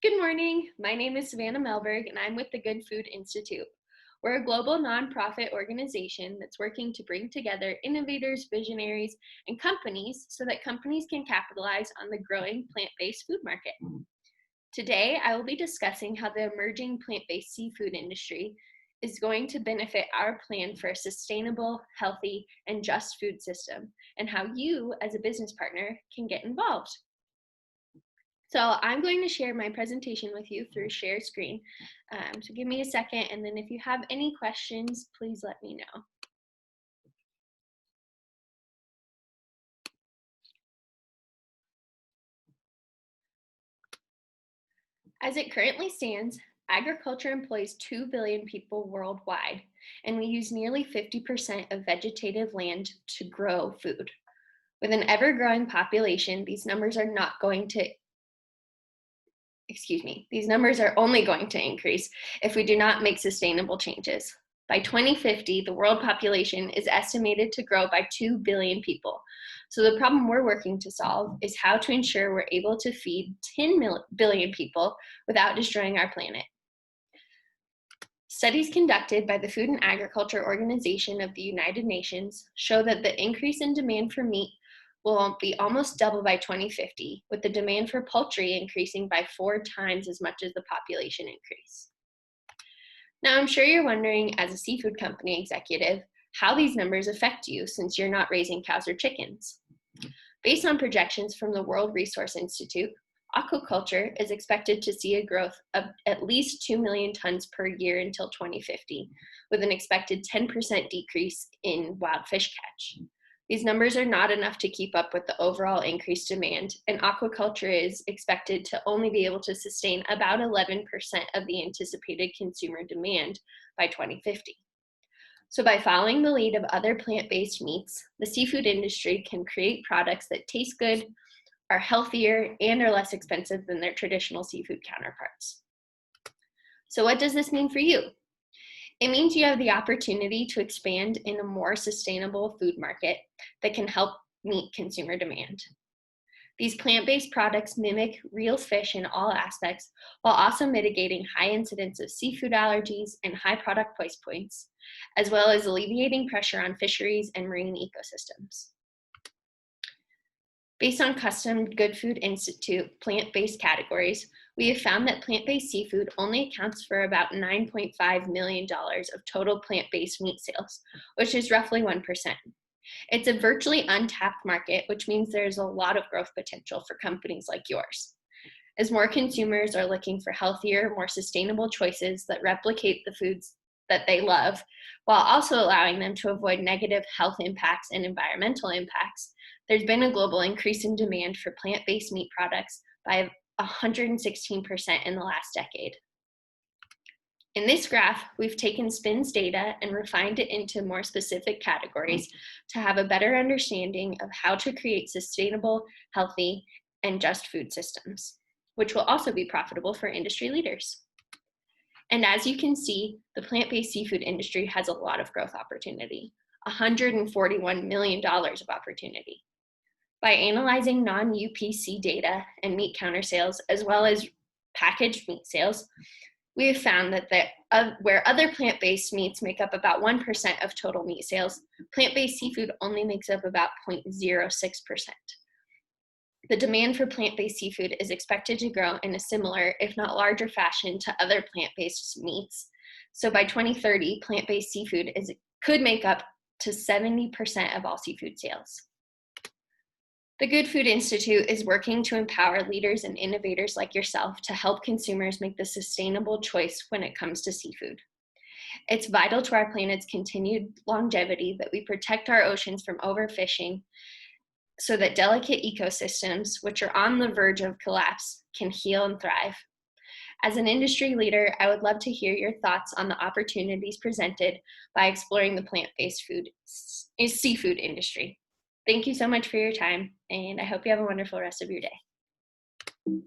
Good morning. My name is Savannah Mellberg, and I'm with the Good Food Institute. We're a global nonprofit organization that's working to bring together innovators, visionaries, and companies so that companies can capitalize on the growing plant-based food market. Today, I will be discussing how the emerging plant-based seafood industry is going to benefit our plan for a sustainable, healthy, and just food system, and how you, as a business partner, can get involved. So I'm going to share my presentation with you through share screen. So give me a second, and then if you have any questions, please let me know. As it currently stands, agriculture employs 2 billion people worldwide, and we use nearly 50% of vegetative land to grow food. With an ever-growing population, these numbers are only going to increase if we do not make sustainable changes. By 2050, the world population is estimated to grow by 2 billion people. So the problem we're working to solve is how to ensure we're able to feed 10 billion people without destroying our planet. Studies conducted by the Food and Agriculture Organization of the United Nations show that the increase in demand for meat will be almost double by 2050, with the demand for poultry increasing by 4 times as much as the population increase. Now, I'm sure you're wondering, as a seafood company executive, how these numbers affect you since you're not raising cows or chickens. Based on projections from the World Resource Institute, aquaculture is expected to see a growth of at least 2 million tons per year until 2050, with an expected 10% decrease in wild fish catch. These numbers are not enough to keep up with the overall increased demand, and aquaculture is expected to only be able to sustain about 11% of the anticipated consumer demand by 2050. So by following the lead of other plant-based meats, the seafood industry can create products that taste good, are healthier, and are less expensive than their traditional seafood counterparts. So what does this mean for you? It means you have the opportunity to expand in a more sustainable food market that can help meet consumer demand. These plant-based products mimic real fish in all aspects, while also mitigating high incidence of seafood allergies and high product price points, as well as alleviating pressure on fisheries and marine ecosystems. Based on custom Good Food Institute plant-based categories, we have found that plant-based seafood only accounts for about $9.5 million of total plant-based meat sales, which is roughly 1%. It's a virtually untapped market, which means there's a lot of growth potential for companies like yours. As more consumers are looking for healthier, more sustainable choices that replicate the foods that they love, while also allowing them to avoid negative health impacts and environmental impacts, there's been a global increase in demand for plant-based meat products by 116% in the last decade. In this graph, we've taken SPIN's data and refined it into more specific categories to have a better understanding of how to create sustainable, healthy, and just food systems, which will also be profitable for industry leaders. And as you can see, the plant-based seafood industry has a lot of growth opportunity, $141 million of opportunity. By analyzing non-UPC data and meat counter sales, as well as packaged meat sales, we have found that where other plant-based meats make up about 1% of total meat sales, plant-based seafood only makes up about 0.06%. The demand for plant-based seafood is expected to grow in a similar, if not larger fashion to other plant-based meats. So by 2030, plant-based seafood could make up to 70% of all seafood sales. The Good Food Institute is working to empower leaders and innovators like yourself to help consumers make the sustainable choice when it comes to seafood. It's vital to our planet's continued longevity that we protect our oceans from overfishing so that delicate ecosystems, which are on the verge of collapse, can heal and thrive. As an industry leader, I would love to hear your thoughts on the opportunities presented by exploring the plant-based seafood industry. Thank you so much for your time, and I hope you have a wonderful rest of your day.